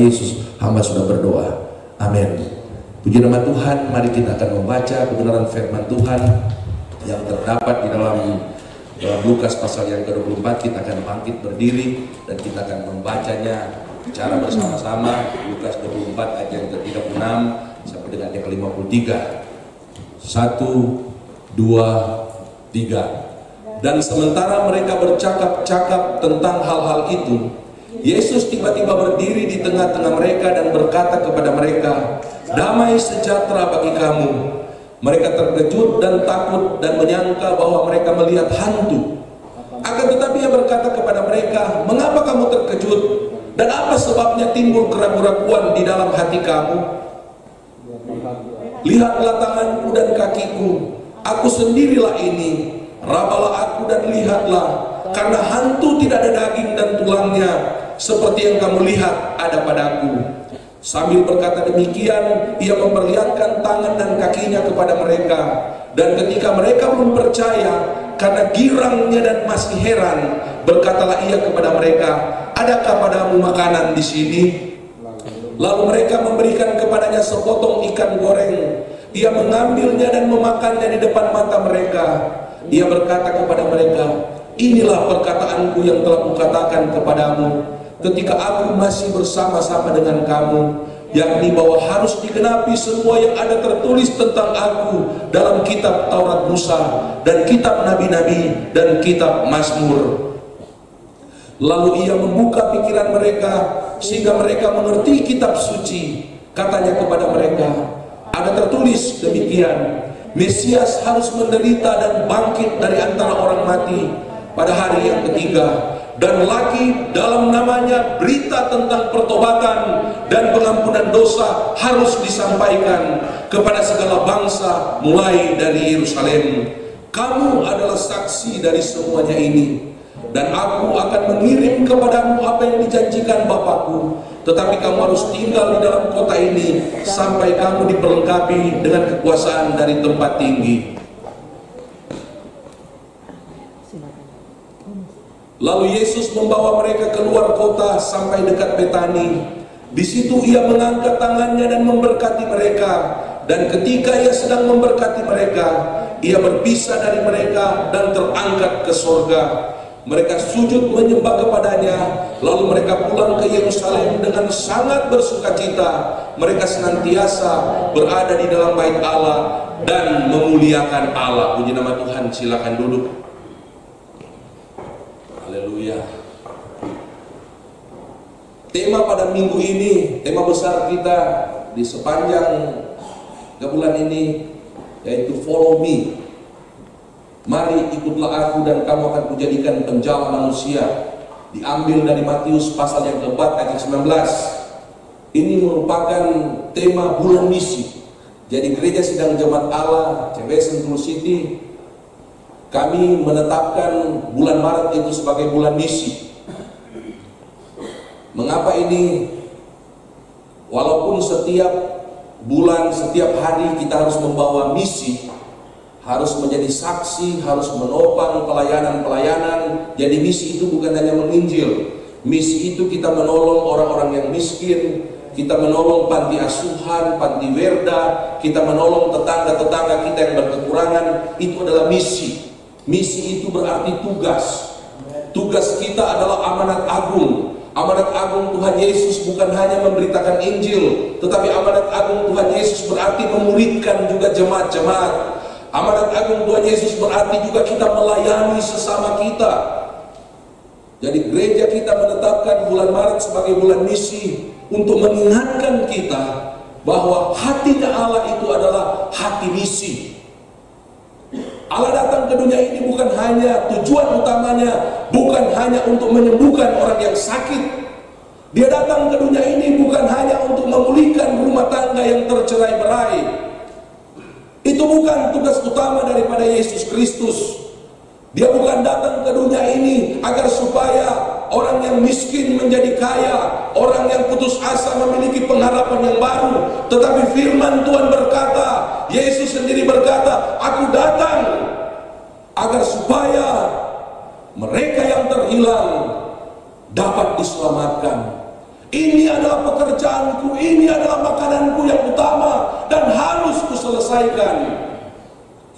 Yesus, hamba sudah berdoa. Amin. Puji nama Tuhan. Mari kita akan membaca kebenaran firman Tuhan yang terdapat di dalam Lukas pasal yang ke-24. Kita akan bangkit berdiri dan kita akan membacanya secara bersama-sama. Lukas 24 ayat yang ke-36 sampai dengan yang ke-53. 1, 2, 3. Dan sementara mereka bercakap-cakap tentang hal-hal itu, Yesus tiba-tiba berdiri di tengah-tengah mereka dan berkata kepada mereka, "Damai sejahtera bagi kamu." Mereka terkejut dan takut dan menyangka bahwa mereka melihat hantu. Akan tetapi Ia berkata kepada mereka, "Mengapa kamu terkejut? Dan apa sebabnya timbul keraguan-raguan di dalam hati kamu? Lihatlah tanganku dan kakiku, aku sendirilah ini. Rabalah aku dan lihatlah, karena hantu tidak ada daging dan tulangnya, seperti yang kamu lihat ada padaku." Sambil berkata demikian, Ia memperlihatkan tangan dan kakinya kepada mereka. Dan ketika mereka belum percaya, karena girangnya dan masih heran, berkatalah Ia kepada mereka, "Adakah padamu makanan di sini?" Lalu mereka memberikan kepadanya sepotong ikan goreng. Ia mengambilnya dan memakannya di depan mata mereka. Ia berkata kepada mereka, "Inilah perkataanku yang telah kukatakan kepadamu ketika aku masih bersama-sama dengan kamu, yakni bahwa harus digenapi semua yang ada tertulis tentang aku dalam kitab Taurat Musa dan kitab Nabi-Nabi dan kitab Mazmur." Lalu Ia membuka pikiran mereka sehingga mereka mengerti kitab suci. Katanya kepada mereka, "Ada tertulis demikian, Mesias harus menderita dan bangkit dari antara orang mati pada hari yang ketiga, dan lagi dalam namanya berita tentang pertobatan dan pengampunan dosa harus disampaikan kepada segala bangsa mulai dari Yerusalem. Kamu adalah saksi dari semuanya ini. Dan aku akan mengirim kepadamu apa yang dijanjikan Bapakku. Tetapi kamu harus tinggal di dalam kota ini sampai kamu diperlengkapi dengan kekuasaan dari tempat tinggi." Lalu Yesus membawa mereka keluar kota sampai dekat Betani. Di situ Ia mengangkat tangannya dan memberkati mereka. Dan ketika Ia sedang memberkati mereka, Ia berpisah dari mereka dan terangkat ke sorga. Mereka sujud menyembah kepadanya, lalu mereka pulang ke Yerusalem dengan sangat bersukacita. Mereka senantiasa berada di dalam bait Allah dan memuliakan Allah. Puji nama Tuhan. Silakan duduk. Haleluya. Tema pada minggu ini, tema besar kita di sepanjang bulan ini, yaitu Follow Me. Mari ikutlah aku dan kamu akan kujadikan penjala manusia. Diambil dari Matius pasal yang keempat ayat 19. Ini merupakan tema bulan misi. Jadi Gereja Sidang Jemaat Allah CBS Sentul City, kami menetapkan bulan Maret itu sebagai bulan misi. Mengapa ini? Walaupun setiap bulan, setiap hari kita harus membawa misi, harus menjadi saksi, harus menopang pelayanan-pelayanan. Jadi misi itu bukan hanya menginjil. Misi itu kita menolong orang-orang yang miskin, kita menolong panti asuhan, panti werda, kita menolong tetangga-tetangga kita yang berkekurangan. Itu adalah misi. Misi itu berarti tugas. Tugas kita adalah amanat agung. Amanat agung Tuhan Yesus bukan hanya memberitakan Injil, tetapi amanat agung Tuhan Yesus berarti memuridkan juga jemaat-jemaat. Amanat agung Tuhan Yesus berarti juga kita melayani sesama kita. Jadi gereja kita menetapkan bulan Maret sebagai bulan misi untuk mengingatkan kita bahwa hatinya Allah itu adalah hati misi. Allah datang ke dunia ini bukan hanya, tujuan utamanya bukan hanya untuk menyembuhkan orang yang sakit. Dia datang ke dunia ini bukan hanya untuk memulihkan rumah tangga yang tercerai-berai. Itu bukan tugas utama daripada Yesus Kristus. Dia bukan datang ke dunia ini agar supaya orang yang miskin menjadi kaya, orang yang putus asa memiliki pengharapan yang baru. Tetapi firman Tuhan berkata, Yesus sendiri berkata, "Aku datang agar supaya mereka yang terhilang dapat diselamatkan." Ini adalah pekerjaanku, ini adalah makananku yang utama dan harus kuselesaikan.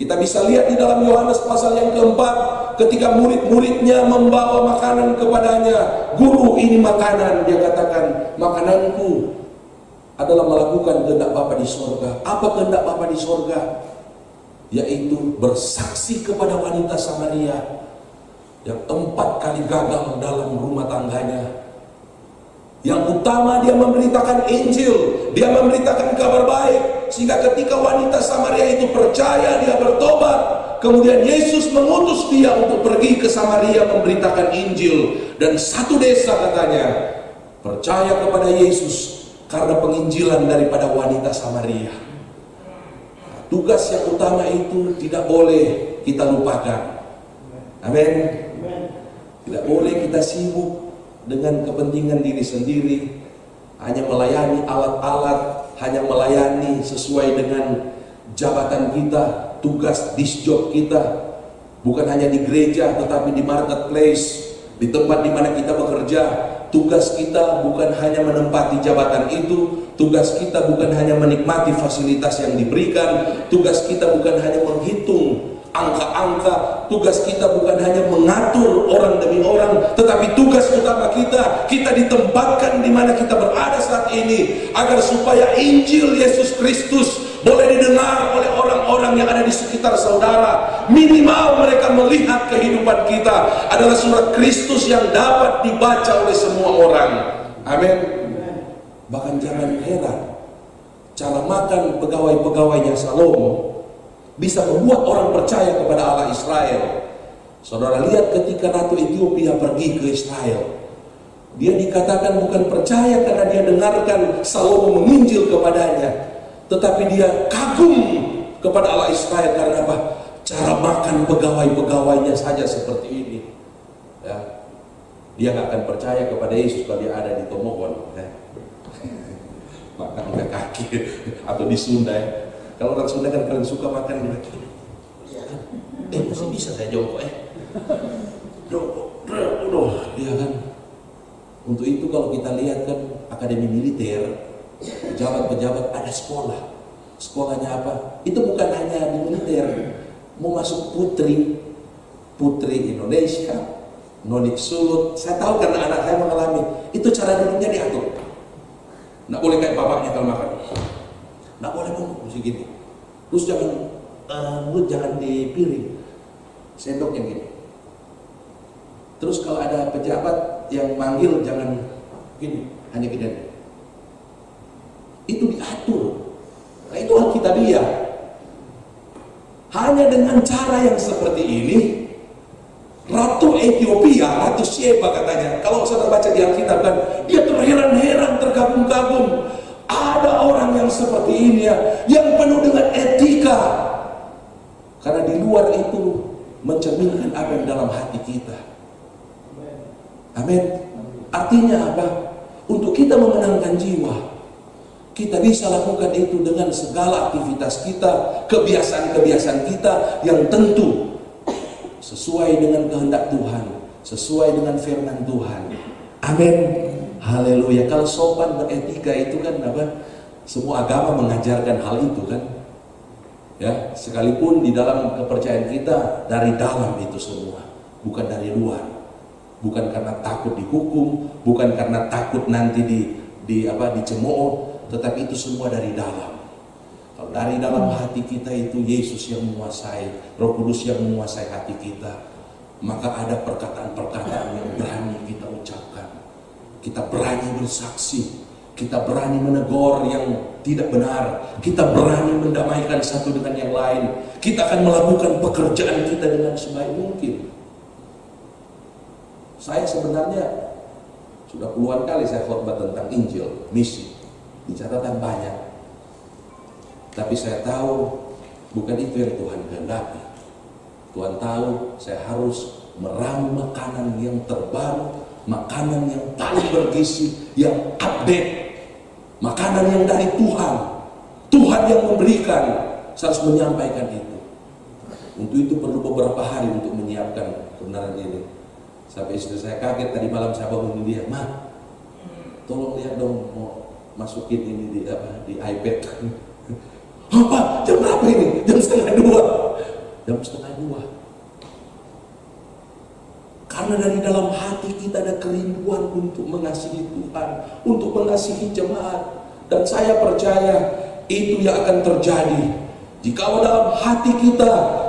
Kita bisa lihat di dalam Yohanes pasal yang keempat, ketika murid-muridnya membawa makanan kepadanya. Guru, ini makanan. Dia katakan, makananku adalah melakukan kehendak Bapa di sorga. Apa kehendak Bapa di sorga? Yaitu bersaksi kepada wanita Samaria yang 4 kali gagal dalam rumah tangganya. Yang utama, dia memberitakan Injil, dia memberitakan kabar baik, sehingga ketika wanita Samaria itu percaya, dia bertobat. Kemudian Yesus mengutus dia untuk pergi ke Samaria memberitakan Injil, dan satu desa katanya percaya kepada Yesus karena penginjilan daripada wanita Samaria. Nah, tugas yang utama itu tidak boleh kita lupakan. Amin. Tidak boleh kita sibuk dengan kepentingan diri sendiri, hanya melayani alat-alat, hanya melayani sesuai dengan jabatan kita, tugas disjob kita, bukan hanya di gereja tetapi di marketplace, di tempat di mana kita bekerja. Tugas kita bukan hanya menempati jabatan itu, tugas kita bukan hanya menikmati fasilitas yang diberikan, tugas kita bukan hanya menghitung angka-angka, tugas kita bukan hanya mengatur orang demi orang, tetapi tugas utama kita ditempatkan di mana kita berada saat ini, agar supaya Injil Yesus Kristus boleh didengar oleh orang-orang yang ada di sekitar saudara. Minimal mereka melihat kehidupan kita adalah surat Kristus yang dapat dibaca oleh semua orang. Amin. Bahkan jangan heran, cara makan pegawai-pegawainya Salomo bisa membuat orang percaya kepada Allah Israel. Saudara lihat ketika Ratu Ethiopia pergi ke Israel, dia dikatakan bukan percaya karena dia dengarkan Salomo menginjil kepadanya, tetapi dia kagum kepada Allah Israel karena apa? Cara makan pegawai-pegawainya saja seperti ini. Ya. Dia nggak akan percaya kepada Yesus kalau dia ada di Tomohon, ya. Makan pakai kaki atau di Sunda, ya. Kalau orang Sunda kan kalian suka makan gitu. Masih bisa saya jongkok, iya kan. Untuk itu kalau kita lihat kan akademi militer, pejabat-pejabat ada sekolah. Sekolahnya apa? Itu bukan hanya di militer. Mau masuk putri Indonesia, nonik sulut. Saya tahu karena anak saya mengalami. Itu cara duduknya diatur. Nggak boleh kayak bapaknya kalau makan. Nggak boleh bungkuk mesti gini. Terus jangan mulut jangan di piring, sendok yang gini. Terus kalau ada pejabat yang manggil jangan gini, hanya gini. Itu diatur. Nah, itu Alkitabiah. Hanya dengan cara yang seperti ini, Ratu Ethiopia, Ratu Sheba katanya, kalau saudara baca di Alkitab kan, dia terheran-heran, terkagum-kagum. Ada orang yang seperti ini ya, yang penuh dengan etika. Karena di luar itu mencerminkan apa yang dalam hati kita. Amin. Artinya apa? Untuk kita memenangkan jiwa, kita bisa lakukan itu dengan segala aktivitas kita, kebiasaan-kebiasaan kita yang tentu sesuai dengan kehendak Tuhan, sesuai dengan firman Tuhan. Amin. Haleluya. Kalau sopan beretika itu kan apa? Semua agama mengajarkan hal itu kan. Ya, sekalipun di dalam kepercayaan kita dari dalam itu semua, bukan dari luar. Bukan karena takut dihukum, bukan karena takut nanti dicemooh, tetapi itu semua dari dalam. Kalau dari dalam hati kita itu Yesus yang menguasai, Roh Kudus yang menguasai hati kita, maka ada perkataan-perkataan yang berani kita ucapkan. Kita berani bersaksi, kita berani menegur yang tidak benar, kita berani mendamaikan satu dengan yang lain. Kita akan melakukan pekerjaan kita dengan sebaik mungkin. Saya sebenarnya sudah puluhan kali saya khotbah tentang Injil, misi, di catatan banyak. Tapi saya tahu bukan itu yang Tuhan kehendaki. Tuhan tahu saya harus meramu makanan yang terbaru, makanan yang paling bergizi, yang update, makanan yang dari Tuhan. Tuhan yang memberikan, saya harus menyampaikan itu. Untuk itu perlu beberapa hari untuk menyiapkan kebenaran ini. Sampai istri saya kaget tadi malam saya bangun dia, "Ma, tolong lihat dong, mau masukin ini di iPad. Apa? Jam berapa ini? Jam 1:30. Jam 1:30. Karena dari dalam hati kita ada kerinduan untuk mengasihi Tuhan, untuk mengasihi jemaat. Dan saya percaya itu yang akan terjadi jika dalam hati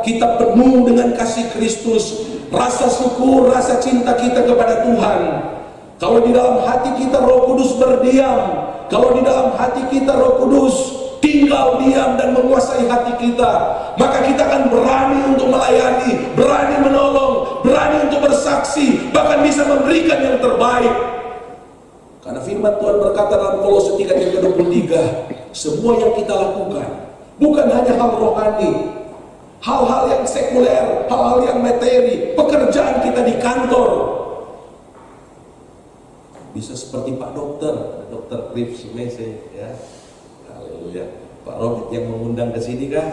kita penuh dengan kasih Kristus, rasa syukur, rasa cinta kita kepada Tuhan. Kalau di dalam hati kita Roh Kudus berdiam, kalau di dalam hati kita Roh Kudus tinggal diam dan menguasai hati kita, maka kita akan berani untuk melayani, berani menolong, berani untuk bersaksi, bahkan bisa memberikan yang terbaik. Karena firman Tuhan berkata dalam Kolose 3 ayat 23, semua yang kita lakukan bukan hanya hal rohani, hal-hal yang sekuler, hal-hal yang materi, pekerjaan kita di kantor. Bisa seperti Pak Dokter, Dokter Krips Mese, ya. Haleluya. Pak Robert yang mengundang ke sini kan?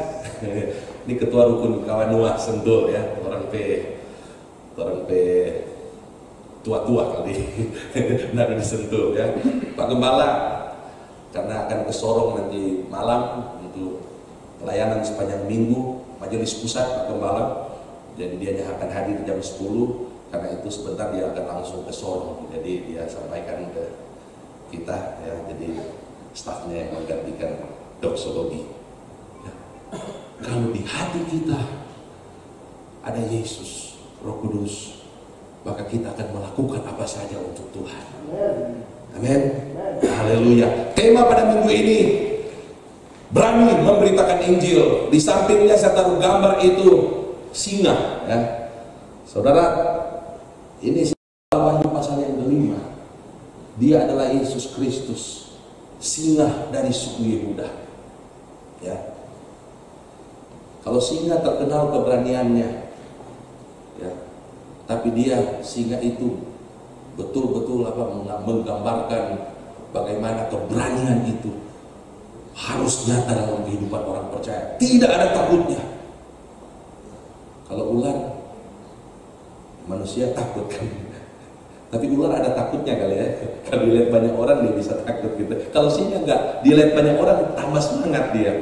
Ini ketua rukun Kawanua Sentul, ya. Orang P tua-tua kali. Nah, di Sentul, ya. Pak Gembala, karena akan ke Sorong nanti malam untuk pelayanan sepanjang minggu, majelis pusat Pak Gembala. Jadi dia akan hadir jam 10. Karena itu sebentar dia akan langsung ke Sorong. Jadi dia sampaikan ke kita, ya. Jadi stafnya yang menggantikan doksologi. Ya. Kalau di hati kita ada Yesus, Roh Kudus, maka kita akan melakukan apa saja untuk Tuhan. Amin. Haleluya. Tema pada minggu ini, berani memberitakan Injil. Di sampingnya saya taruh gambar itu singa, ya. Saudara, ini Wahyu pasal yang kelima. Dia adalah Yesus Kristus, singa dari suku Yehuda. Ya. Kalau singa terkenal keberaniannya, ya. Tapi dia singa itu betul-betul menggambarkan bagaimana keberanian itu harus nyata dalam kehidupan orang percaya. Tidak ada takutnya. Kalau ular, manusia takut kan, tapi ular ada takutnya kali ya. Kalau dilihat banyak orang dia bisa takut gitu. Kalau singa enggak, dilihat banyak orang tambah semangat dia. Ya.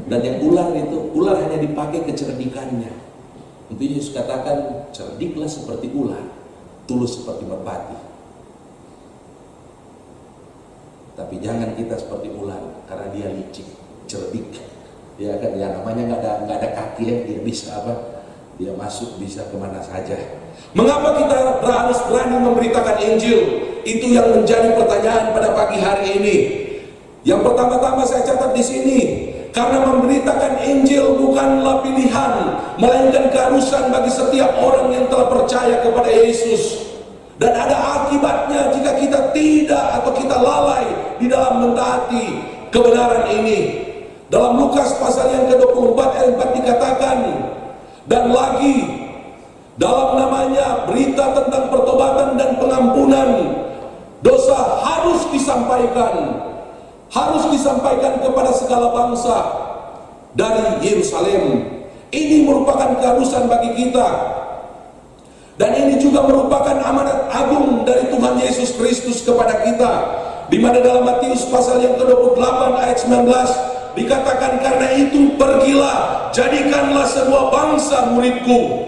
Dan yang ular hanya dipakai kecerdikannya. Untuk Yesus katakan, cerdiklah seperti ular, tulus seperti merpati. Tapi jangan kita seperti ular, karena dia licik, cerdik. Dia kan, ya namanya nggak ada kaki ya, dia bisa apa? Dia masuk bisa kemana saja. Mengapa kita harus berani memberitakan Injil? Itu yang menjadi pertanyaan pada pagi hari ini. Yang pertama-tama saya catat di sini, karena memberitakan Injil bukanlah pilihan, melainkan keharusan bagi setiap orang yang telah percaya kepada Yesus. Dan ada akibatnya jika kita tidak atau kita lalai di dalam mentaati kebenaran ini. Dalam Lukas pasal yang ke-24 ayat 4 dikatakan, dan lagi dalam namanya berita tentang pertobatan dan pengampunan dosa harus disampaikan kepada segala bangsa dari Yerusalem. Ini merupakan keharusan bagi kita, dan ini juga merupakan amanat agung dari Tuhan Yesus Kristus kepada kita, di mana dalam Matius pasal yang ke-28 ayat 19 dikatakan, karena itu pergilah, jadikanlah semua bangsa muridku.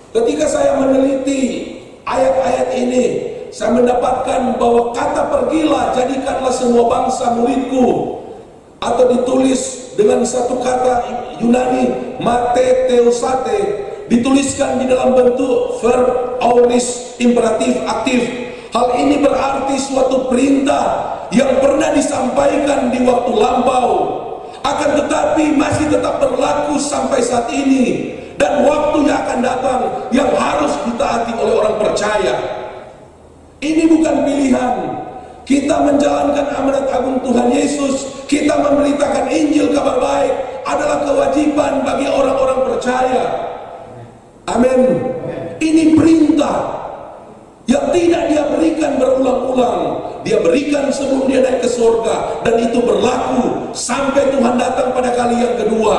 Ketika saya meneliti ayat-ayat ini, saya mendapatkan bahwa kata pergilah, jadikanlah semua bangsa muridku, atau ditulis dengan satu kata Yunani, mateteosate, dituliskan di dalam bentuk verb aorist, imperatif aktif. Hal ini berarti suatu perintah yang pernah disampaikan di waktu lampau, akan tetapi masih tetap berlaku sampai saat ini, dan waktunya akan datang yang harus ditaati oleh orang percaya. Ini bukan pilihan. Kita menjalankan amanat agung Tuhan Yesus, kita memberitakan Injil kabar baik adalah kewajiban bagi orang-orang percaya. Amin. Ini perintah yang tidak dia berikan berulang-ulang. Dia berikan sebelum dia naik ke surga, dan itu berlaku sampai Tuhan datang pada kali yang kedua.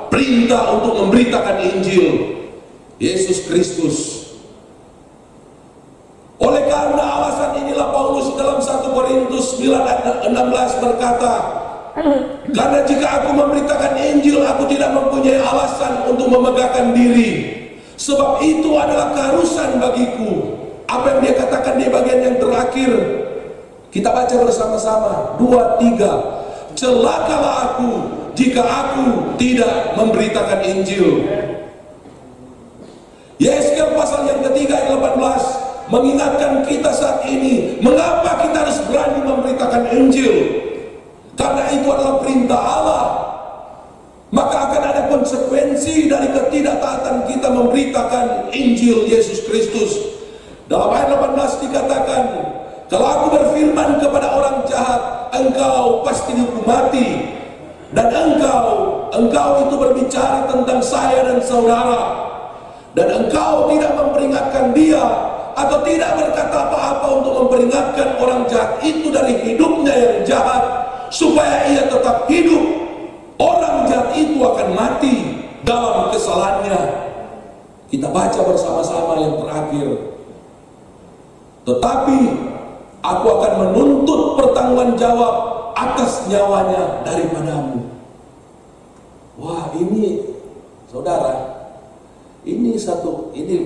Perintah untuk memberitakan Injil Yesus Kristus. Oleh karena alasan inilah ayat 16 berkata, karena jika aku memberitakan Injil, aku tidak mempunyai alasan untuk memegahkan diri, sebab itu adalah keharusan bagiku. Apa yang dia katakan di bagian yang terakhir, kita baca bersama-sama, 2, 3. Celakalah aku jika aku tidak memberitakan Injil. Yesaya pasal yang ketiga ayat 18 mengingatkan kita saat ini, mengapa kita harus berani memberitakan Injil? Karena itu adalah perintah Allah. Maka akan ada konsekuensi dari ketidaktaatan kita memberitakan Injil Yesus Kristus. Dalam ayat 18 dikatakan, kalau aku berfirman kepada orang jahat, engkau pasti dihukum mati. Dan engkau itu berbicara tentang saya dan saudara. Dan engkau tidak memperingatkan dia, atau tidak berkata apa-apa untuk memperingatkan orang jahat itu dari hidupnya yang jahat, supaya ia tetap hidup. Orang jahat itu akan mati dalam kesalahannya. Kita baca bersama-sama yang terakhir. Tetapi aku akan menuntut pertanggungan jawab atas nyawanya daripadamu. Wah, ini saudara, ini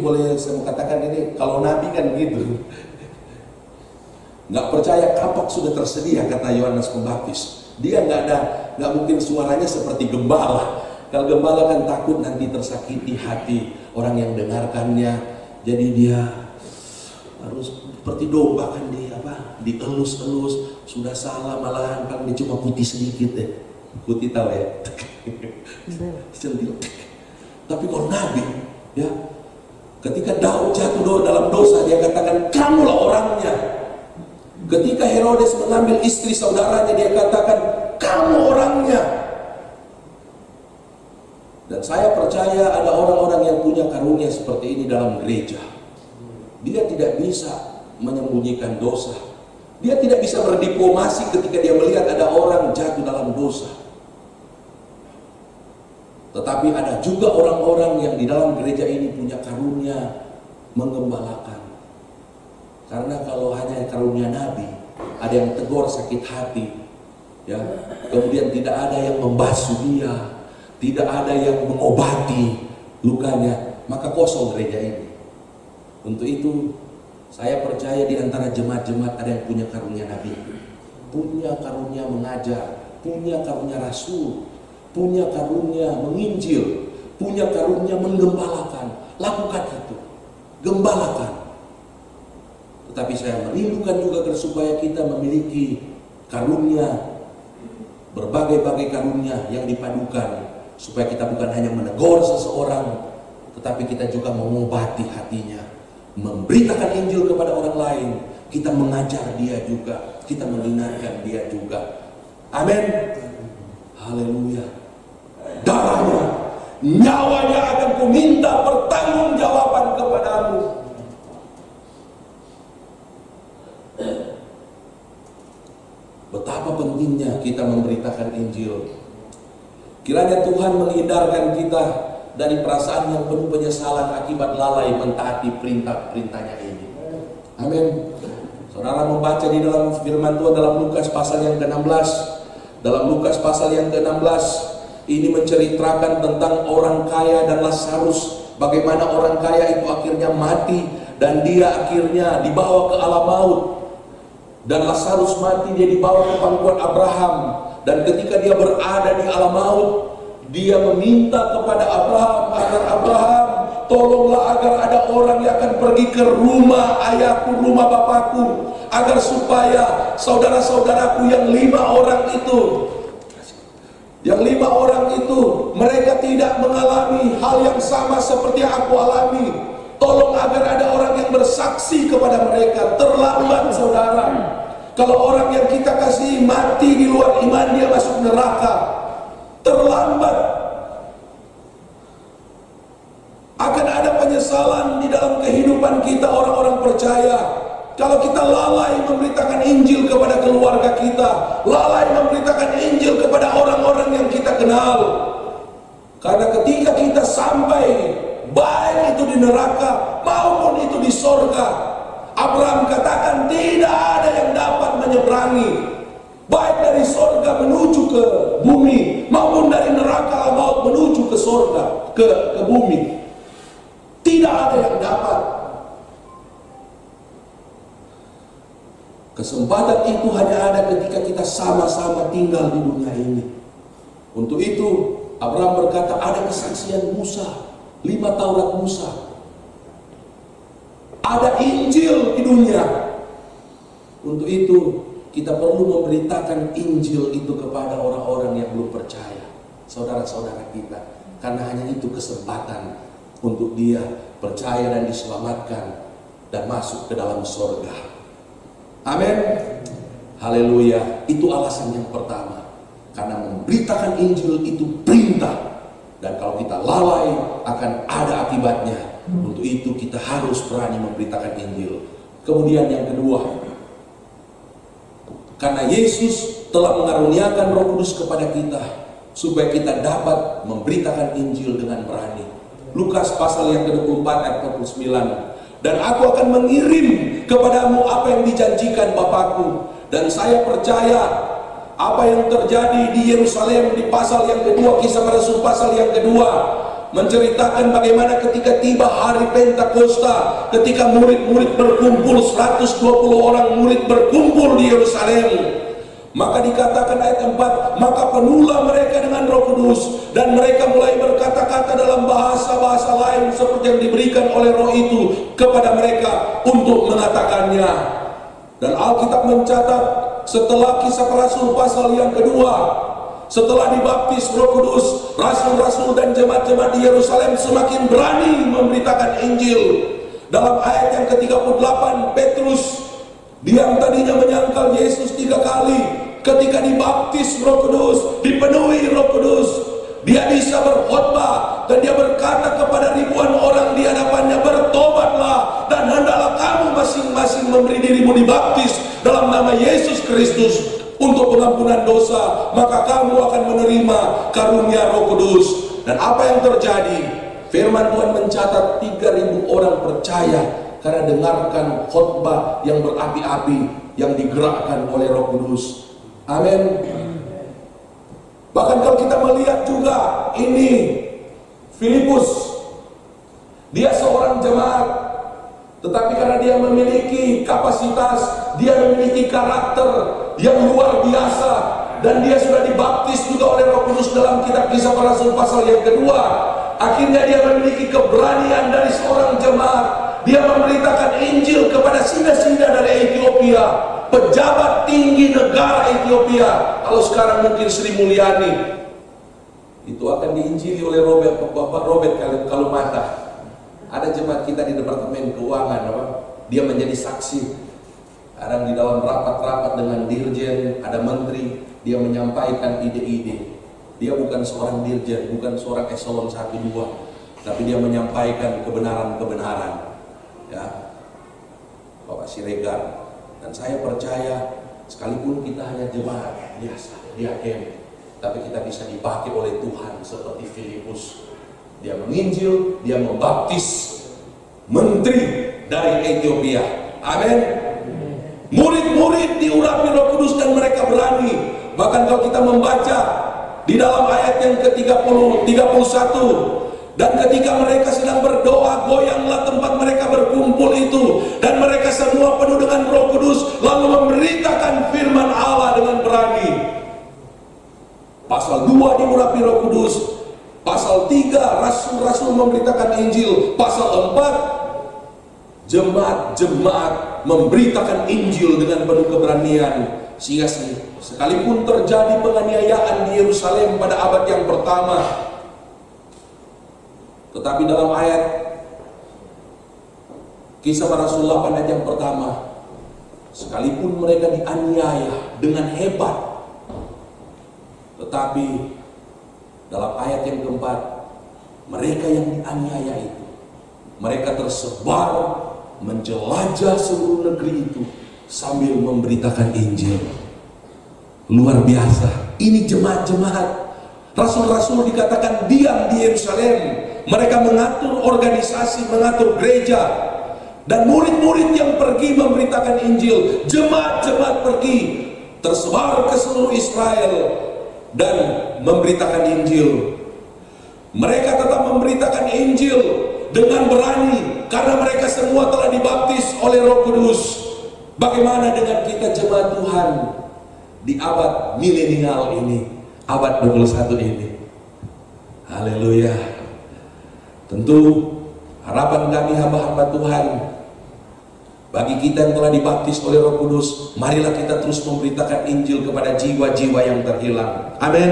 boleh saya katakan, ini kalau Nabi kan gitu. Nggak percaya kapak sudah tersedia, kata Yohanes Pembaptis. Dia nggak mungkin suaranya seperti gembala. Kalau gembala kan takut nanti tersakiti hati orang yang dengarkannya. Jadi dia harus seperti domba kan, dielus-elus. Sudah salah malahan kan, dia cuma putih sedikit deh. Putih tahu ya. Centil. Tapi kalau Nabi, ya, ketika Daud jatuh dalam dosa, dia katakan, kamulah orangnya. Ketika Herodes mengambil istri saudaranya, dia katakan, kamu orangnya. Dan saya percaya ada orang-orang yang punya karunia seperti ini dalam gereja. Dia tidak bisa menyembunyikan dosa. Dia tidak bisa berdiplomasi ketika dia melihat ada orang jatuh dalam dosa. Tetapi ada juga orang-orang yang di dalam gereja ini punya karunia menggembalakan. Karena kalau hanya karunia Nabi, ada yang tegur sakit hati, ya, kemudian tidak ada yang membasuh dia, tidak ada yang mengobati lukanya, maka kosong gereja ini. Untuk itu saya percaya di antara jemaat-jemaat ada yang punya karunia Nabi, punya karunia mengajar, punya karunia rasul, punya karunia menginjil, punya karunia menggembalakan. Lakukan itu, gembalakan. Tetapi saya merindukan juga supaya kita memiliki karunia, berbagai-bagai karunia yang dipadukan, supaya kita bukan hanya menegur seseorang, tetapi kita juga mengobati hatinya, memberitakan Injil kepada orang lain, kita mengajar dia juga, kita mengingatkan dia juga. Amin. Haleluya. Darahnya, nyawanya akan kuminta pertanggungjawaban kepadamu. Betapa pentingnya kita memberitakan Injil. Kiranya Tuhan menghindarkan kita dari perasaan yang penuh penyesalan akibat lalai mentaati perintah-perintahnya ini. Amin. Saudara membaca di dalam firman Tuhan dalam Lukas pasal yang ke-16. Dalam Lukas pasal yang ke-16 ini menceritakan tentang orang kaya dan Lazarus. Bagaimana orang kaya itu akhirnya mati dan dia akhirnya dibawa ke alam maut. Dan Lazarus mati, dia dibawa ke pangkuan Abraham. Dan ketika dia berada di alam maut, dia meminta kepada Abraham agar Abraham, tolonglah agar ada orang yang akan pergi ke rumah ayahku, rumah bapakku, agar supaya saudara-saudaraku yang 5 orang itu, mereka tidak mengalami hal yang sama seperti yang aku alami. Tolong agar ada orang yang bersaksi kepada mereka. Terlambat saudara. Kalau orang yang kita kasih mati di luar iman, dia masuk neraka. Terlambat. Akan ada penyesalan di dalam kehidupan kita orang-orang percaya. Kalau kita lalai memberitakan Injil kepada keluarga kita, lalai memberitakan Injil kepada orang-orang yang kita kenal. Karena ketika kita sampai, baik itu di neraka maupun itu di sorga, Abraham katakan tidak ada yang dapat menyeberangi, baik dari sorga menuju ke bumi maupun dari neraka maut menuju ke sorga, ke bumi. Tidak ada yang dapat. Kesempatan itu hanya ada ketika kita sama-sama tinggal di dunia ini. Untuk itu Abraham berkata, ada kesaksian Musa, 5 Taurat Musa, ada Injil di dunia. Untuk itu kita perlu memberitakan Injil itu kepada orang-orang yang belum percaya, saudara-saudara kita, karena hanya itu kesempatan untuk dia percaya dan diselamatkan dan masuk ke dalam surga. Amin. Haleluya. Itu alasan yang pertama. Karena memberitakan Injil itu perintah, dan kalau kita lalai akan ada akibatnya. Untuk itu kita harus berani memberitakan Injil. Kemudian yang kedua, karena Yesus telah mengaruniakan Roh Kudus kepada kita supaya kita dapat memberitakan Injil dengan berani. Lukas pasal yang ke-24 ayat 49. Dan aku akan mengirim kepadamu apa yang dijanjikan Bapakku. Dan saya percaya apa yang terjadi di Yerusalem di pasal yang kedua, Kisah Para Rasul pasal yang kedua, menceritakan bagaimana ketika tiba hari Pentakosta, ketika murid-murid berkumpul, 120 orang murid berkumpul di Yerusalem. Maka dikatakan ayat 4, maka penuhlah mereka dengan Roh Kudus, dan mereka mulai berkata-kata dalam bahasa-bahasa lain seperti yang diberikan oleh Roh itu kepada mereka untuk mengatakannya. Dan Alkitab mencatat, setelah Kisah Para Rasul pasal yang kedua, setelah dibaptis Roh Kudus, rasul-rasul dan jemaat-jemaat di Yerusalem semakin berani memberitakan Injil. Dalam ayat yang ke-38, Petrus, dia yang tadinya menyangkal Yesus 3 kali, ketika dibaptis Roh Kudus, dipenuhi Roh Kudus, dia bisa berkhotbah dan dia berkata kepada ribuan orang di hadapannya, bertobatlah dan hendaklah kamu masing-masing memberi dirimu dibaptis dalam nama Yesus Kristus untuk pengampunan dosa, maka kamu akan menerima karunia Roh Kudus. Dan apa yang terjadi? Firman Tuhan mencatat 3.000 orang percaya karena dengarkan khotbah yang berapi-api yang digerakkan oleh Roh Kudus. Amin. Bahkan kalau kita melihat juga ini Filipus, dia seorang jemaat, tetapi karena dia memiliki kapasitas, dia memiliki karakter yang luar biasa, dan dia sudah dibaptis juga oleh Roh Kudus dalam kitab Kisah Para Rasul pasal yang kedua. Akhirnya dia memiliki keberanian dari seorang jemaat. Dia memberitakan Injil kepada sinda-sinda dari Ethiopia, pejabat tinggi negara Ethiopia. Kalau sekarang mungkin Sri Mulyani, itu akan diinjili oleh Bapak Robert kalau mata. Ada jemaat kita di Departemen Keuangan, dia menjadi saksi. Kadang di dalam rapat-rapat dengan dirjen, ada menteri, dia menyampaikan ide-ide. Dia bukan seorang dirjen, bukan seorang eselon 1-2, tapi dia menyampaikan kebenaran-kebenaran. Ya, Bapak Siregar. Dan saya percaya, sekalipun kita hanya jemaat biasa, diaken, tapi kita bisa dipakai oleh Tuhan seperti Filipus. Dia menginjil, dia membaptis menteri dari Ethiopia. Amin. Murid-murid diurapi Roh Kudus dan mereka berani. Bahkan kalau kita membaca di dalam ayat yang ke-31, dan ketika mereka sedang berdoa, goyanglah tempat mereka berkumpul itu, dan mereka semua penuh dengan Roh Kudus, lalu memberitakan firman Allah dengan berani. Pasal 2 diurapi Roh Kudus, pasal 3 rasul-rasul memberitakan Injil, pasal 4 jemaat-jemaat memberitakan Injil dengan penuh keberanian. Sehingga sekalipun terjadi penganiayaan di Yerusalem pada abad yang pertama, tetapi dalam ayat Kisah Para Rasul 8 ayat yang pertama, sekalipun mereka dianiaya dengan hebat, tetapi dalam ayat yang keempat, mereka yang dianiaya itu, mereka tersebar menjelajah seluruh negeri itu sambil memberitakan Injil. Luar biasa. Ini jemaat-jemaat. Rasul-rasul dikatakan diam di Yerusalem. Mereka mengatur organisasi, mengatur gereja. Dan murid-murid yang pergi memberitakan Injil, jemaat-jemaat pergi tersebar ke seluruh Israel dan memberitakan Injil. Mereka tetap memberitakan Injil dengan berani karena mereka semua telah dibaptis oleh Roh Kudus. Bagaimana dengan kita jemaat Tuhan di abad milenial ini, abad 21 ini? Haleluya. Tentu harapan kami hamba-hamba Tuhan, bagi kita yang telah dibaptis oleh Roh Kudus, marilah kita terus memberitakan Injil kepada jiwa-jiwa yang terhilang. Amin.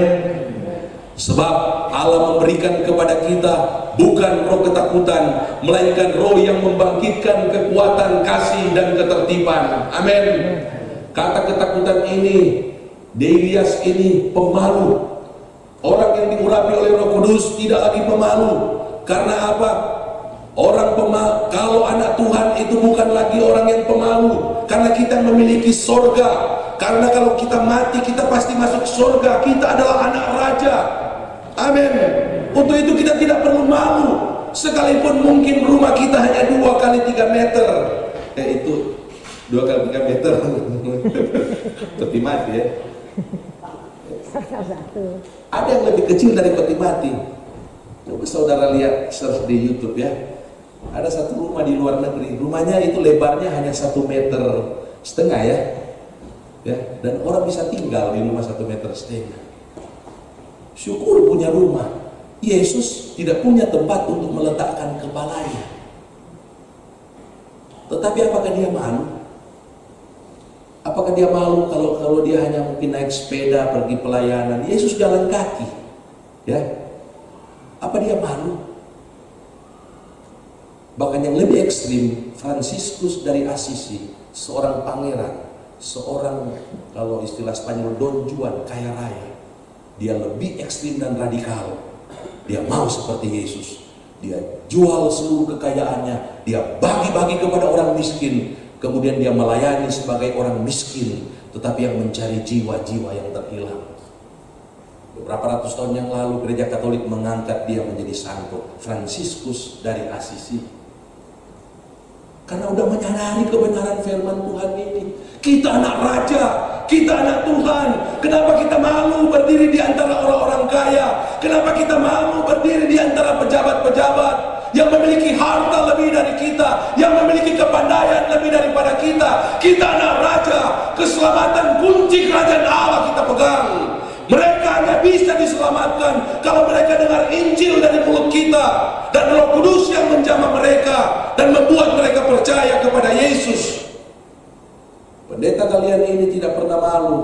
Sebab Allah memberikan kepada kita bukan roh ketakutan, melainkan roh yang membangkitkan kekuatan, kasih, dan ketertiban. Amin. Kata ketakutan ini, Delias ini pemalu. Orang yang diurapi oleh Roh Kudus tidak lagi pemalu. Karena apa? Orang pemalu, kalau anak Tuhan itu bukan lagi orang yang pemalu, karena kita memiliki sorga. Karena kalau kita mati, kita pasti masuk sorga. Kita adalah anak raja. Amin. Untuk itu kita tidak perlu malu, sekalipun mungkin rumah kita hanya 2 kali 3 meter. Itu 2 kali 3 meter. Peti mati ya. Ada yang lebih kecil dari peti mati. Coba saudara lihat search di YouTube ya. Ada satu rumah di luar negeri, rumahnya itu lebarnya hanya 1,5 meter ya, dan orang bisa tinggal di rumah 1,5 meter. Syukur punya rumah. Yesus tidak punya tempat untuk meletakkan kepalanya. Tetapi apakah dia malu? Apakah dia malu kalau dia hanya mungkin naik sepeda pergi pelayanan? Yesus jalan kaki, ya. Apa dia malu? Bahkan yang lebih ekstrim, Fransiskus dari Assisi, seorang pangeran, seorang, kalau istilah Spanyol, Don Juan, kaya raya. Dia lebih ekstrim dan radikal. Dia mau seperti Yesus. Dia jual seluruh kekayaannya, dia bagi-bagi kepada orang miskin. Kemudian dia melayani sebagai orang miskin, tetapi yang mencari jiwa-jiwa yang terhilang. Beberapa ratus tahun yang lalu gereja Katolik mengangkat dia menjadi santo, Fransiskus dari Assisi. Karena udah menyadari kebenaran firman Tuhan ini. Kita anak raja, kita anak Tuhan. Kenapa kita malu berdiri di antara orang-orang kaya? Kenapa kita malu berdiri di antara pejabat-pejabat yang memiliki harta lebih dari kita, yang memiliki kepandaian lebih daripada kita? Kita anak raja, keselamatan kunci kerajaan Allah kita pegang. Mereka hanya bisa diselamatkan kalau mereka dengar Injil dari mulut kita, dan Roh Kudus yang menjamah mereka dan membuat mereka percaya kepada Yesus. Pendeta kalian ini tidak pernah malu.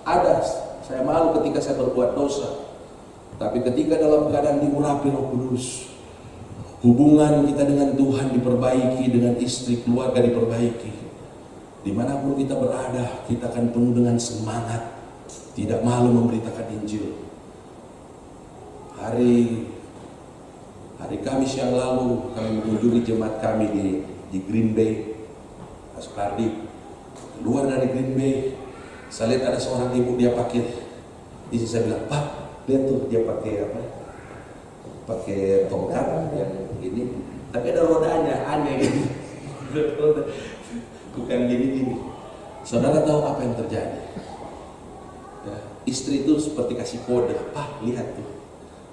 Ada, saya malu ketika saya berbuat dosa, tapi ketika dalam keadaan diurapi Roh Kudus, hubungan kita dengan Tuhan diperbaiki, dengan istri, keluarga diperbaiki. Dimanapun kita berada, kita akan penuh dengan semangat, tidak malu memberitakan Injil. Hari Kamis yang lalu kami mengunjungi jemaat kami di Green Bay, Askardi. Keluar dari Green Bay, saya lihat ada seorang ibu, dia pakai. Di sini saya bilang, Pak, lihat tuh dia pakai apa? Pakai tongkat yang ini, tapi ada rodanya, aneh gitu. Bukan gini. Saudara tahu apa yang terjadi? Ya, istri itu seperti kasih kode, Pak, lihat tuh.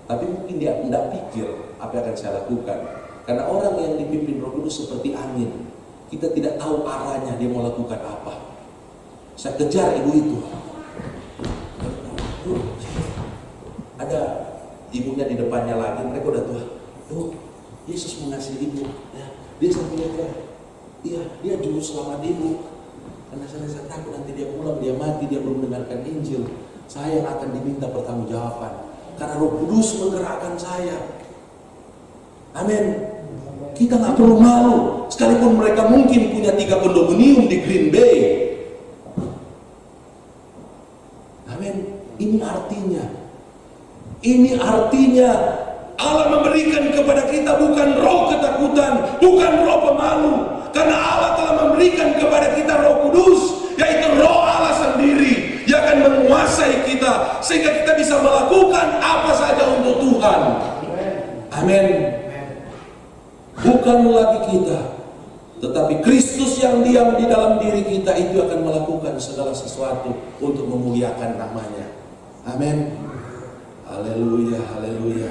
Tapi mungkin dia tidak pikir apa yang akan saya lakukan. Karena orang yang dipimpin Roh Kudus seperti angin. Kita tidak tahu arahnya dia mau lakukan apa. Saya kejar ibu itu. Ada ibunya di depannya lagi, mereka udah tua. Tuh, Yesus mengasihi ibu. Ya, dia sampai lihat, iya, dia juru selamat ibu. Karena saya takut nanti dia pulang, dia mati, dia belum mendengarkan Injil. Saya yang akan diminta pertanggungjawaban. Karena Roh Kudus menggerakkan saya. Amin. Kita nggak perlu malu, sekalipun mereka mungkin punya 3 kondominium di Green Bay. Amin. Ini artinya Allah memberikan kepada kita bukan roh ketakutan, bukan roh pemalu, karena Allah telah memberikan kepada kita Roh Kudus, yaitu Roh Allah sendiri yang akan menguasai kita sehingga kita bisa melakukan apa saja untuk Tuhan. Amin. Bukan lagi kita, Tetapi Kristus yang diam di dalam diri kita itu akan melakukan segala sesuatu untuk memuliakan namanya. Amin. Haleluya, haleluya.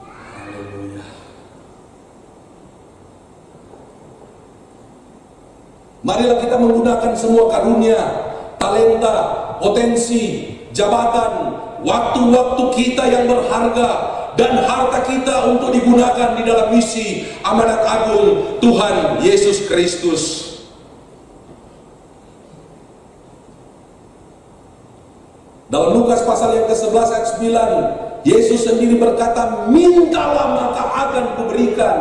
Haleluya. Marilah kita menggunakan semua karunia, talenta, potensi, jabatan, waktu-waktu kita yang berharga dan harta kita untuk digunakan di dalam misi amanat agung Tuhan Yesus Kristus. Dalam Lukas pasal yang ke-11 ayat 9, Yesus sendiri berkata, mintalah maka akan kuberikan.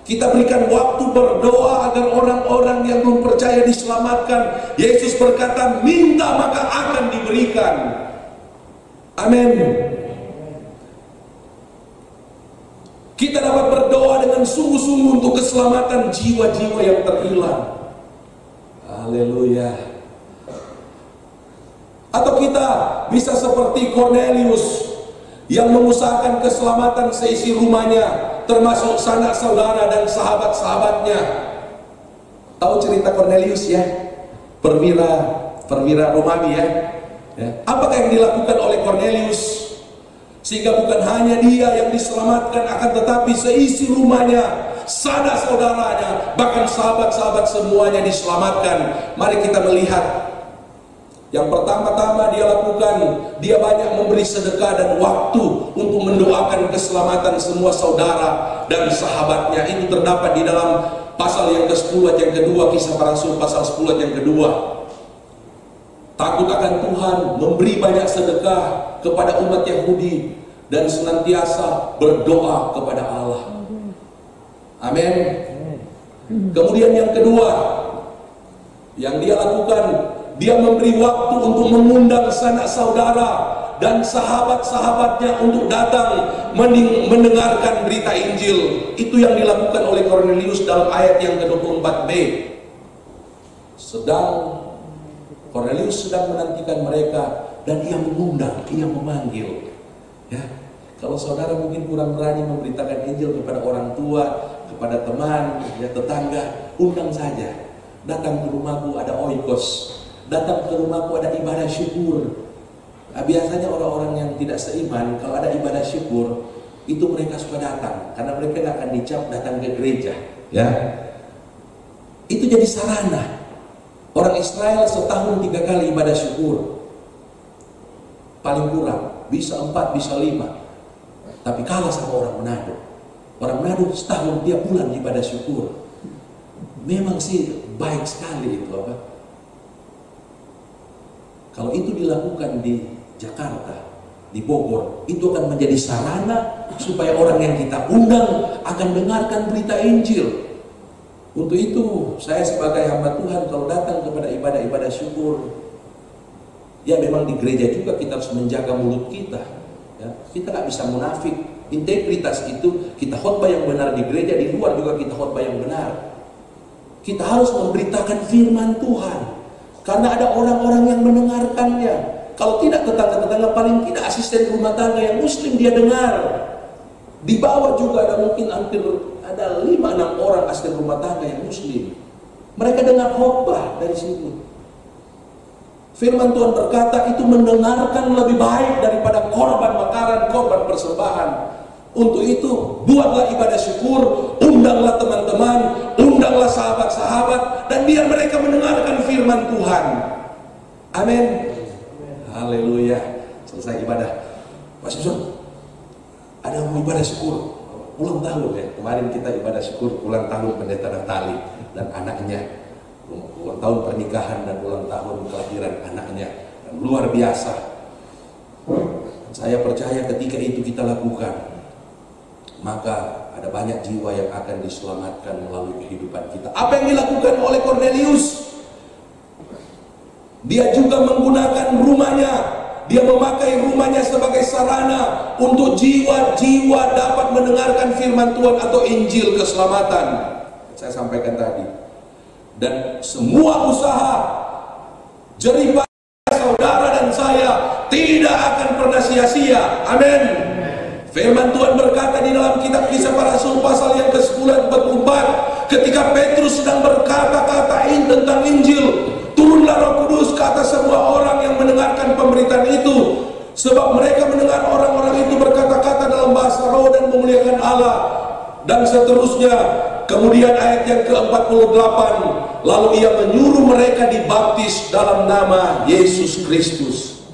Kita berikan waktu berdoa agar orang-orang yang belum percaya diselamatkan. Yesus berkata, minta maka akan diberikan. Amin. Kita dapat berdoa dengan sungguh-sungguh untuk keselamatan jiwa-jiwa yang terhilang. Haleluya. Atau kita bisa seperti Cornelius yang mengusahakan keselamatan seisi rumahnya, termasuk sanak saudara dan sahabat-sahabatnya. Tahu cerita Cornelius ya? Perwira Romawi ya. Apakah yang dilakukan oleh Cornelius? Sehingga bukan hanya dia yang diselamatkan, akan tetapi seisi rumahnya, sanak saudaranya, bahkan sahabat-sahabat semuanya diselamatkan. Mari kita melihat. Yang pertama-tama dia lakukan, dia banyak memberi sedekah dan waktu untuk mendoakan keselamatan semua saudara dan sahabatnya. Itu terdapat di dalam pasal yang ke-10 ayat yang kedua, Kisah Para Rasul pasal 10 ayat yang kedua. Takut akan Tuhan, memberi banyak sedekah kepada umat Yahudi dan senantiasa berdoa kepada Allah. Amin. Kemudian yang kedua yang dia lakukan, dia memberi waktu untuk mengundang sanak saudara dan sahabat-sahabatnya untuk datang mendengarkan berita Injil. Itu yang dilakukan oleh Cornelius dalam ayat yang ke-24b. Cornelius sedang menantikan mereka dan ia mengundang, ia memanggil. Ya, kalau saudara mungkin kurang berani memberitakan Injil kepada orang tua, kepada teman, ya tetangga, undang saja. Datang ke rumahku ada oikos. Datang ke rumahku ada ibadah syukur. Nah, biasanya orang-orang yang tidak seiman, kalau ada ibadah syukur, itu mereka suka datang, karena mereka nggak akan dicap datang ke gereja. Ya, itu jadi sarana. Orang Israel setahun 3 kali ibadah syukur, paling kurang bisa 4, bisa 5. Tapi kalah sama orang Manado. Orang Manado setahun tiap bulan ibadah syukur. Memang sih baik sekali itu apa. Kalau itu dilakukan di Jakarta, di Bogor, itu akan menjadi sarana supaya orang yang kita undang akan dengarkan berita Injil. Untuk itu, saya sebagai hamba Tuhan kalau datang kepada ibadah-ibadah syukur, ya memang di gereja juga kita harus menjaga mulut kita. Ya, kita nggak bisa munafik. Integritas itu kita khotbah yang benar di gereja, di luar juga kita khotbah yang benar. Kita harus memberitakan firman Tuhan. Karena ada orang-orang yang mendengarkannya. Kalau tidak tetangga-tetangga, paling tidak asisten rumah tangga yang muslim dia dengar. Di bawah juga ada mungkin hampir ada 5-6 orang asisten rumah tangga yang muslim. Mereka dengar khotbah dari situ. Firman Tuhan berkata itu mendengarkan lebih baik daripada korban bakaran, korban persembahan. Untuk itu buatlah ibadah syukur, undanglah teman-teman, undanglah sahabat-sahabat, dan biar mereka mendengarkan firman Tuhan. Amin. Haleluya. Selesai ibadah, Pak Simpson, ada mau ibadah syukur ulang tahun ya. Kemarin kita ibadah syukur ulang tahun Pendeta Naftali dan anaknya, ulang tahun pernikahan dan ulang tahun kelahiran anaknya. Dan luar biasa. Saya percaya ketika itu kita lakukan, maka ada banyak jiwa yang akan diselamatkan melalui kehidupan kita. Apa yang dilakukan oleh Cornelius? Dia juga menggunakan rumahnya. Dia memakai rumahnya sebagai sarana untuk jiwa-jiwa dapat mendengarkan firman Tuhan atau Injil keselamatan. Saya sampaikan tadi. Dan semua usaha jerih payah saudara dan saya tidak akan pernah sia-sia. Amin. Firman Tuhan berkata di dalam kitab Kisah Para Rasul pasal yang ke-10 ayat 44, ketika Petrus sedang berkata-kata tentang Injil, turunlah Roh Kudus ke atas semua orang yang mendengarkan pemberitaan itu, sebab mereka mendengar orang-orang itu berkata-kata dalam bahasa roh dan memuliakan Allah. Dan seterusnya. Kemudian ayat yang ke-48, lalu ia menyuruh mereka dibaptis dalam nama Yesus Kristus.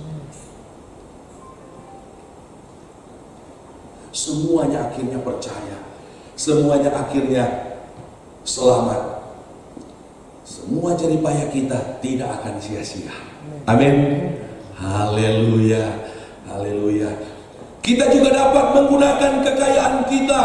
Semuanya akhirnya percaya, semuanya akhirnya selamat. Semua jerih payah kita tidak akan sia-sia. Amin. Haleluya, haleluya. Kita juga dapat menggunakan kekayaan kita.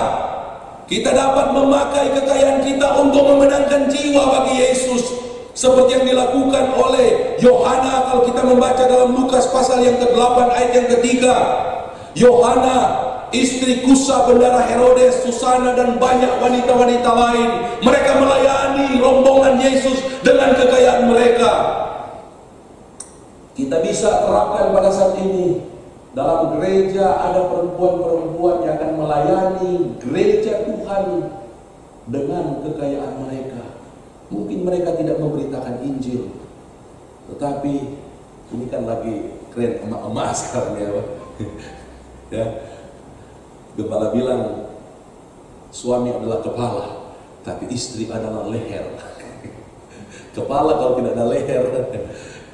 Kita dapat memakai kekayaan kita untuk memenangkan jiwa bagi Yesus, seperti yang dilakukan oleh Yohana. Kalau kita membaca dalam Lukas pasal yang ke-8 ayat yang ke-3, Yohana, istri Kusa bendara Herodes, Susana, dan banyak wanita-wanita lain, mereka melayani rombongan Yesus dengan kekayaan mereka. Kita bisa terapkan pada saat ini. Dalam gereja ada perempuan-perempuan yang akan melayani gereja Tuhan dengan kekayaan mereka. Mungkin mereka tidak memberitakan Injil, tetapi ini kan lagi keren emak-emak sekarang ya, ya. Gembala bilang suami adalah kepala, tapi istri adalah leher. Kepala kalau tidak ada leher,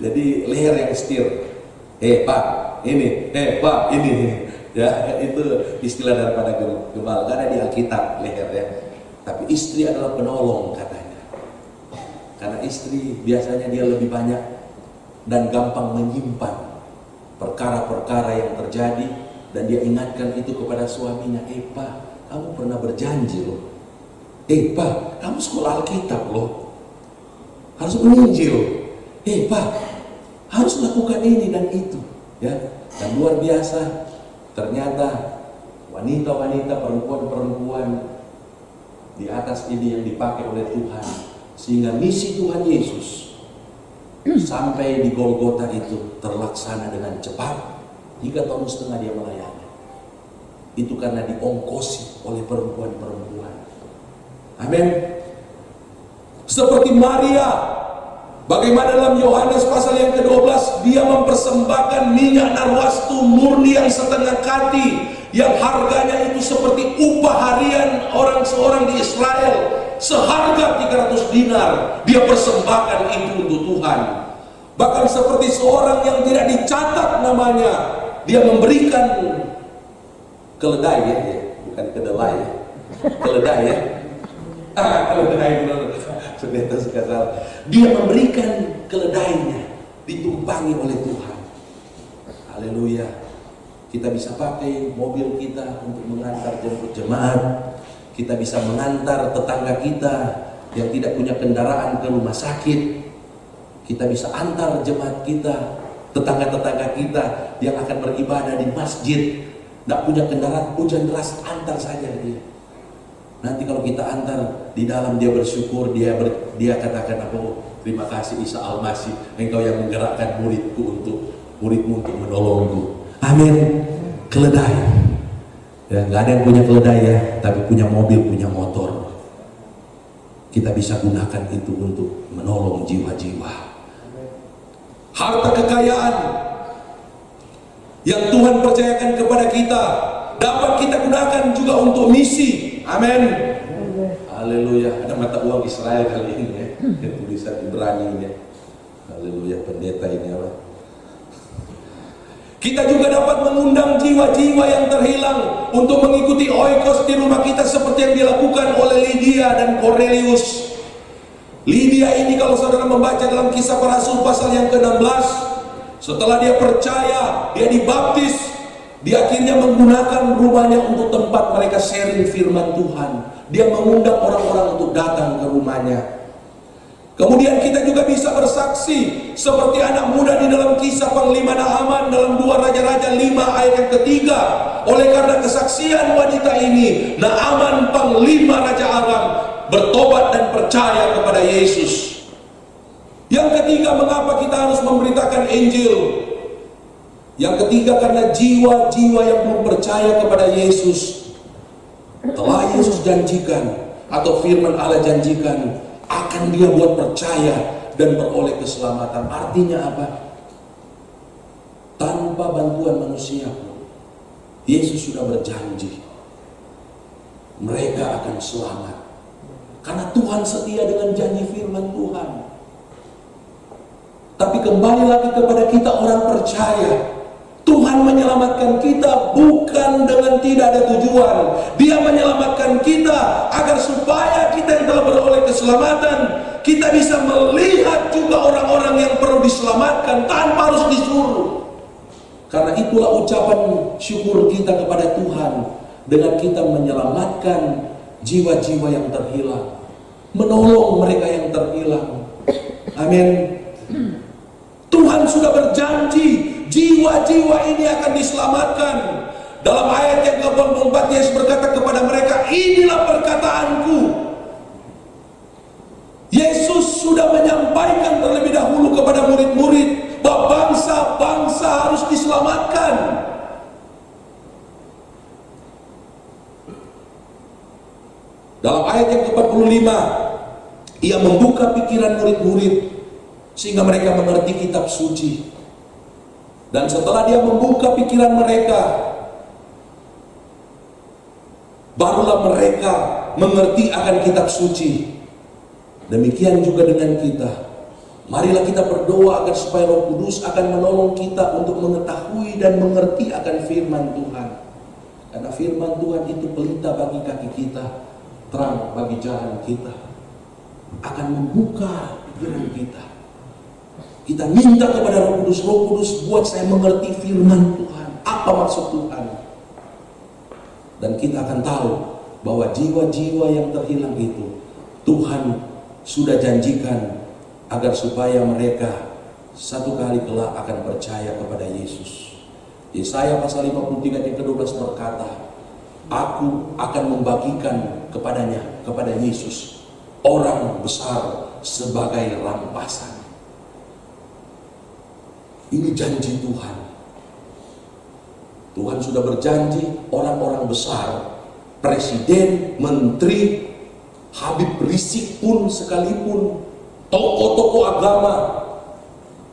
jadi leher yang setir. Pak, ini, Pak, ini, ya, itu istilah daripada gembala. Gak ada di Alkitab leher ya. Tapi istri adalah penolong katanya. Karena istri biasanya dia lebih banyak dan gampang menyimpan perkara-perkara yang terjadi, dan dia ingatkan itu kepada suaminya. Pak, kamu pernah berjanji loh. Pak, kamu sekolah Alkitab loh, harus menginjil. Pak, harus lakukan ini dan itu, ya. Dan luar biasa, ternyata wanita-wanita, perempuan-perempuan di atas ini yang dipakai oleh Tuhan, sehingga misi Tuhan Yesus sampai di Golgota itu terlaksana dengan cepat. 3,5 tahun dia melayani. Itu karena diongkosi oleh perempuan-perempuan. Amin. Seperti Maria, bagaimana dalam Yohanes pasal yang ke-12, dia mempersembahkan minyak narwastu murni yang setengah kati, yang harganya itu seperti upah harian seorang di Israel, seharga 300 dinar. Dia persembahkan itu untuk Tuhan. Bahkan seperti seorang yang tidak dicatat namanya, dia memberikan keledai, ya, bukan kedelai, ya. Keledai, ya. Keledai, dia memberikan keledainya, ditumpangi oleh Tuhan. Haleluya. Kita bisa pakai mobil kita untuk mengantar jemput jemaat. Kita bisa mengantar tetangga kita yang tidak punya kendaraan ke rumah sakit. Kita bisa antar jemaat kita, tetangga-tetangga kita yang akan beribadah di masjid, tidak punya kendaraan, hujan deras, antar saja dia. Nanti kalau kita antar, di dalam dia bersyukur, dia katakan apa? Terima kasih Isa Al-Masih, engkau yang menggerakkan muridmu untuk menolongku. Amin. Keledai. Ya, nggak ada yang punya keledai ya, tapi punya mobil, punya motor. Kita bisa gunakan itu untuk menolong jiwa-jiwa. Harta kekayaan yang Tuhan percayakan kepada kita dapat kita gunakan juga untuk misi. Amin. Haleluya. Ada mata uang Israel kali ini ya, yang tulisan Ibrani ya. Haleluya. Pendeta ini apa? Kita juga dapat mengundang jiwa-jiwa yang terhilang untuk mengikuti oikos di rumah kita, seperti yang dilakukan oleh Lydia dan Cornelius. Lydia ini kalau saudara membaca dalam Kisah Para Rasul pasal yang ke-16, setelah dia percaya, dia dibaptis, dia akhirnya menggunakan rumahnya untuk tempat mereka sharing firman Tuhan. Dia mengundang orang-orang untuk datang ke rumahnya. Kemudian kita juga bisa bersaksi seperti anak muda di dalam Kisah Panglima Naaman dalam 2 Raja-Raja 5 ayat yang ketiga. Oleh karena kesaksian wanita ini, Naaman Panglima Raja Aram bertobat dan percaya kepada Yesus. Yang ketiga, mengapa kita harus memberitakan Injil? Yang ketiga, karena jiwa-jiwa yang belum percaya kepada Yesus telah Yesus janjikan atau firman Allah janjikan akan dia buat percaya dan beroleh keselamatan. Artinya apa? Tanpa bantuan manusia pun, Yesus sudah berjanji mereka akan selamat. Karena Tuhan setia dengan janji firman Tuhan. Tapi kembali lagi kepada kita orang percaya, Tuhan menyelamatkan kita bukan dengan tidak ada tujuan. Dia menyelamatkan kita agar supaya kita yang telah beroleh keselamatan, kita bisa melihat juga orang-orang yang perlu diselamatkan tanpa harus disuruh. Karena itulah ucapan syukur kita kepada Tuhan dengan kita menyelamatkan jiwa-jiwa yang terhilang, menolong mereka yang terhilang. Amin. Tuhan sudah berjanji jiwa-jiwa ini akan diselamatkan. Dalam ayat yang ke-24 Yesus berkata kepada mereka, inilah perkataanku. Yesus sudah menyampaikan terlebih dahulu kepada murid-murid bahwa bangsa-bangsa harus diselamatkan. Dalam ayat yang ke-45 ia membuka pikiran murid-murid sehingga mereka mengerti kitab suci. Dan setelah dia membuka pikiran mereka, barulah mereka mengerti akan kitab suci. Demikian juga dengan kita. Marilah kita berdoa agar supaya Roh Kudus akan menolong kita untuk mengetahui dan mengerti akan firman Tuhan. Karena firman Tuhan itu pelita bagi kaki kita, terang bagi jalan kita, akan membuka pikiran kita. Kita minta kepada Roh Kudus buat saya mengerti firman Tuhan, apa maksud Tuhan. Dan kita akan tahu bahwa jiwa-jiwa yang terhilang itu Tuhan sudah janjikan agar supaya mereka satu kali kelak akan percaya kepada Yesus. Yesaya pasal 53 yang ke-12 berkata, aku akan membagikan kepada Yesus orang besar sebagai rampasan. Ini janji Tuhan. Tuhan sudah berjanji orang-orang besar, presiden, menteri, Habib Rizik pun sekalipun, tokoh-tokoh agama,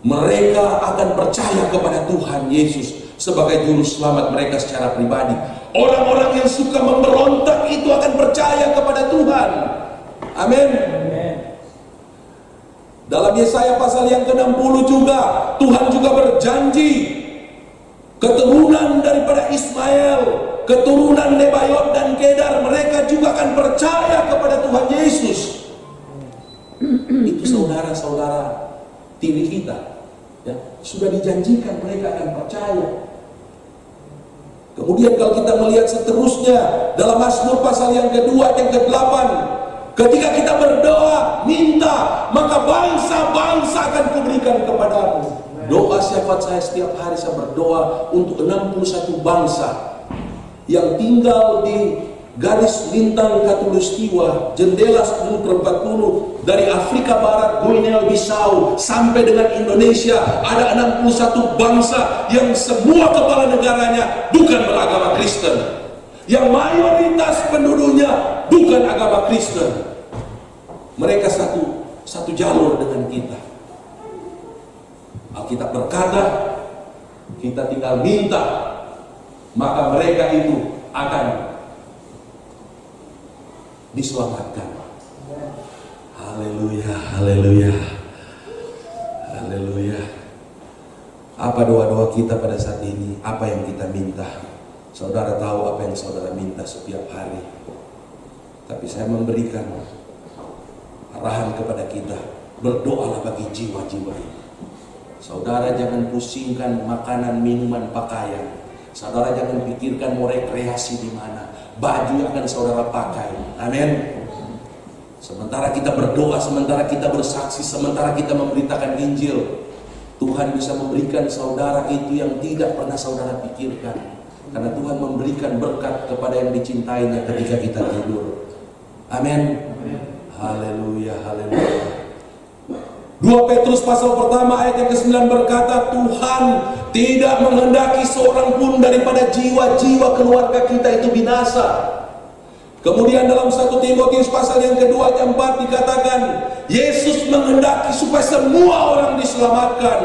mereka akan percaya kepada Tuhan Yesus sebagai juru selamat mereka secara pribadi. Orang-orang yang suka memberontak itu akan percaya kepada Tuhan. Amin. Dalam Yesaya pasal yang ke-60 juga Tuhan juga berjanji keturunan daripada Ismail, keturunan Nebayot dan Kedar, mereka juga akan percaya kepada Tuhan Yesus. Itu saudara-saudara tiri kita, ya, sudah dijanjikan mereka akan percaya. Kemudian kalau kita melihat seterusnya dalam Mazmur pasal yang kedua yang ke-8, ketika kita berdoa, minta, maka bangsa-bangsa akan kuberikan kepadamu. Doa syafaat saya setiap hari, saya berdoa untuk 61 bangsa yang tinggal di garis lintang Khatulistiwa, jendela 10/40 dari Afrika Barat, Guinea Bissau sampai dengan Indonesia. Ada 61 bangsa yang semua kepala negaranya bukan beragama Kristen, yang mayoritas penduduknya bukan agama Kristen. Mereka satu jalur dengan kita. Alkitab berkata, kita tinggal minta, maka mereka itu akan diselamatkan. Haleluya, haleluya, haleluya. Apa doa-doa kita pada saat ini? Apa yang kita minta? Saudara tahu apa yang saudara minta setiap hari. Tapi saya memberikan arahan kepada kita, berdoalah bagi jiwa-jiwa ini. Saudara jangan pusingkan makanan, minuman, pakaian. Saudara jangan pikirkan mau rekreasi di mana. Baju akan saudara pakai. Amin. Sementara kita berdoa, sementara kita bersaksi, sementara kita memberitakan Injil, Tuhan bisa memberikan saudara itu yang tidak pernah saudara pikirkan. Karena Tuhan memberikan berkat kepada yang dicintainya ketika kita tidur. Amin. Haleluya, haleluya. 2 Petrus pasal pertama ayat yang ke-9 berkata, Tuhan tidak menghendaki seorang pun daripada jiwa-jiwa keluarga kita itu binasa, Kemudian dalam 1 Timotius pasal yang kedua ayat 4 dikatakan, Yesus menghendaki supaya semua orang diselamatkan.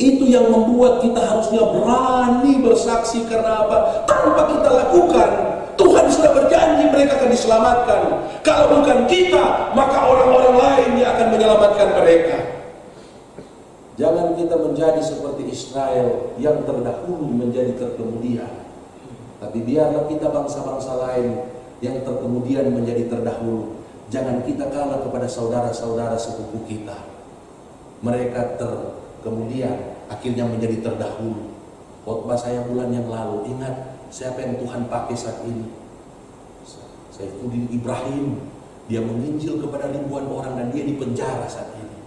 Itu yang membuat kita harusnya berani bersaksi. Karena apa? Tanpa kita lakukan, Tuhan sudah berjanji mereka akan diselamatkan. Kalau bukan kita, maka orang-orang lain yang akan menyelamatkan mereka. Jangan kita menjadi seperti Israel yang terdahulu menjadi terkemudian. Tapi biarlah kita bangsa-bangsa lain yang terkemudian menjadi terdahulu. Jangan kita kalah kepada saudara-saudara sepupu kita. Mereka terkemudian akhirnya menjadi terdahulu. Khotbah saya bulan yang lalu, ingat siapa yang Tuhan pakai saat ini? Saifuddin Ibrahim. Dia menginjil kepada ribuan orang dan dia dipenjara saat ini.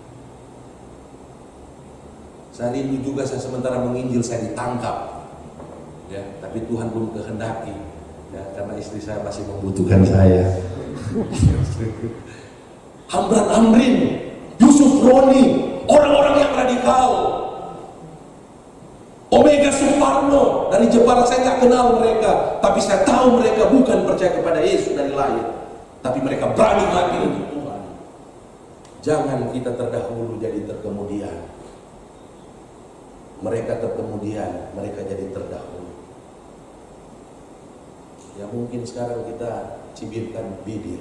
Saat itu juga saya sementara menginjil, saya ditangkap. Ya, tapi Tuhan belum kehendaki, ya, karena istri saya masih membutuhkan saya. Hamran Amrin, Yusuf Roni, orang-orang yang radikal. Omega Suparno dari Jepara, saya nggak kenal mereka, tapi saya tahu mereka bukan percaya kepada Yesus dari lahir, tapi mereka berani mati untuk Tuhan. Jangan kita terdahulu jadi terkemudian. Mereka terkemudian, mereka jadi terdahulu. Ya mungkin sekarang kita cibirkan bibir.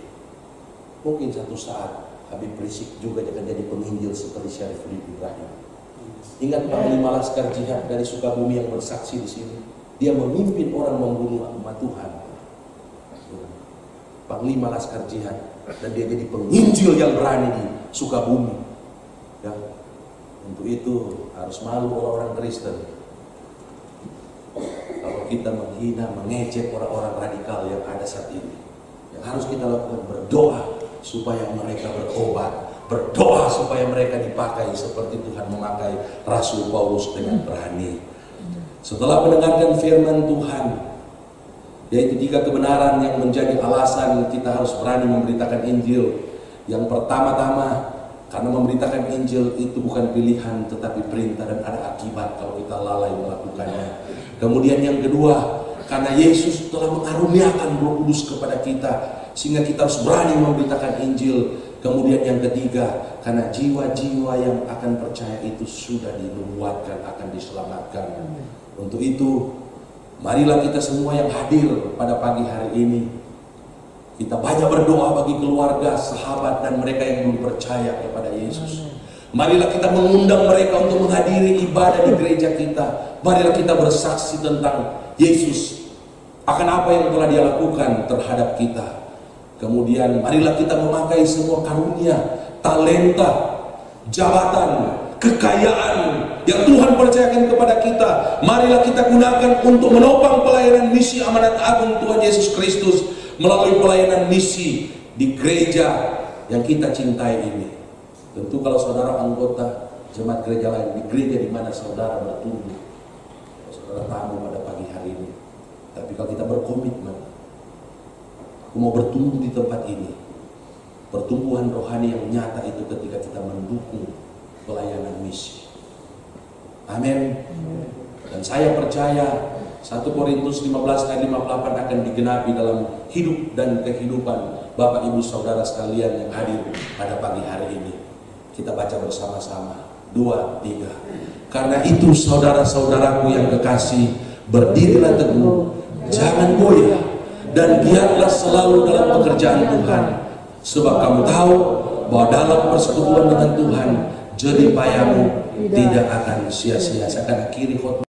Mungkin satu saat Habib Rizik juga akan jadi penginjil seperti Syarifudin Ibrahim. Ingat Panglima Laskar Jihad dari Sukabumi yang bersaksi di sini. Dia memimpin orang membunuh umat Tuhan. Panglima Laskar Jihad, dan dia jadi penginjil yang berani di Sukabumi. Ya. Untuk itu harus malu orang-orang Kristen. Kalau kita menghina, mengejek orang-orang radikal yang ada saat ini, yang harus kita lakukan berdoa supaya mereka bertobat, berdoa supaya mereka dipakai seperti Tuhan memakai Rasul Paulus dengan berani. Setelah mendengarkan firman Tuhan, yaitu 3 kebenaran yang menjadi alasan kita harus berani memberitakan Injil. Yang pertama-tama, karena memberitakan Injil itu bukan pilihan tetapi perintah, dan ada akibat kalau kita lalai melakukannya. Kemudian yang kedua, karena Yesus telah mengaruniakan Roh Kudus kepada kita, sehingga kita harus berani memberitakan Injil. Kemudian yang ketiga, karena jiwa-jiwa yang akan percaya itu sudah dinubuatkan akan diselamatkan. Untuk itu, marilah kita semua yang hadir pada pagi hari ini, kita banyak berdoa bagi keluarga, sahabat, dan mereka yang belum percaya kepada Yesus. Marilah kita mengundang mereka untuk menghadiri ibadah di gereja kita. Marilah kita bersaksi tentang Yesus, akan apa yang telah Dia lakukan terhadap kita. Kemudian marilah kita memakai semua karunia, talenta, jabatan, kekayaan yang Tuhan percayakan kepada kita. Marilah kita gunakan untuk menopang pelayanan misi amanat agung Tuhan Yesus Kristus melalui pelayanan misi di gereja yang kita cintai ini. Tentu kalau saudara anggota jemaat gereja lain, di gereja di mana saudara bertumbuh, saudara tamu pada pagi hari ini. Tapi kalau kita berkomitmen, aku mau bertumbuh di tempat ini, pertumbuhan rohani yang nyata itu ketika kita mendukung pelayanan misi. Amin. Dan saya percaya 1 Korintus 15 ayat 58 akan digenapi dalam hidup dan kehidupan Bapak Ibu Saudara sekalian yang hadir pada pagi hari ini. Kita baca bersama-sama. 2, 3. Karena itu saudara-saudaraku yang kekasih, berdirilah teguh, jangan goyah, dan giatlah selalu dalam pekerjaan Tuhan. Sebab kamu tahu bahwa dalam persekutuan dengan Tuhan, jerih payahmu tidak akan sia-sia. Saya akan akhiri khotbah.